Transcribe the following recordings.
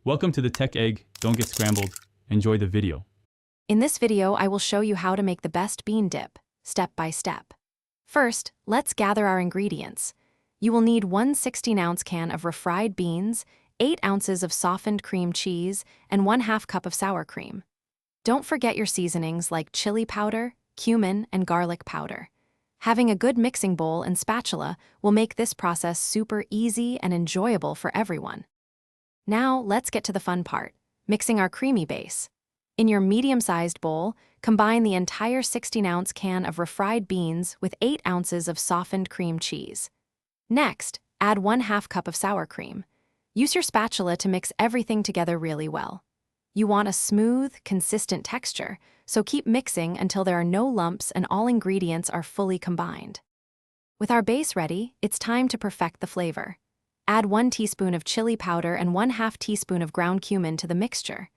Welcome to the Tech Egg. Don't get scrambled. Enjoy the video. In this video, I will show you how to make the best bean dip, step by step. First, let's gather our ingredients. You will need one 16-ounce can of refried beans, 8 ounces of softened cream cheese, and 1/2 cup of sour cream. Don't forget your seasonings like chili powder, cumin, and garlic powder. Having a good mixing bowl and spatula will make this process super easy and enjoyable for everyone. Now, let's get to the fun part, mixing our creamy base. In your medium-sized bowl, combine the entire 16-ounce can of refried beans with 8 ounces of softened cream cheese. Next, add 1/2 cup of sour cream. Use your spatula to mix everything together really well. You want a smooth, consistent texture, so keep mixing until there are no lumps and all ingredients are fully combined. With our base ready, it's time to perfect the flavor. Add 1 teaspoon of chili powder and 1/2 teaspoon of ground cumin to the mixture.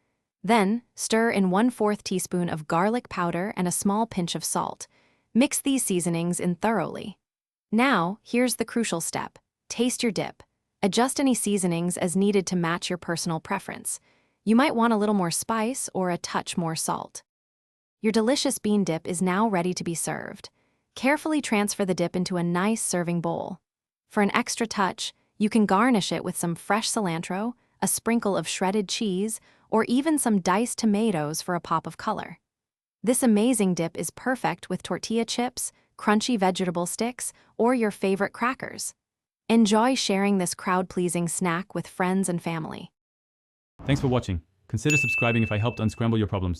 Then, stir in 1/4 teaspoon of garlic powder and a small pinch of salt. Mix these seasonings in thoroughly. Now, here's the crucial step. Taste your dip. Adjust any seasonings as needed to match your personal preference. You might want a little more spice or a touch more salt. Your delicious bean dip is now ready to be served. Carefully transfer the dip into a nice serving bowl. For an extra touch, you can garnish it with some fresh cilantro, a sprinkle of shredded cheese, or even some diced tomatoes for a pop of color. This amazing dip is perfect with tortilla chips, crunchy vegetable sticks, or your favorite crackers. Enjoy sharing this crowd-pleasing snack with friends and family. Thanks for watching. Consider subscribing if I helped unscramble your problems.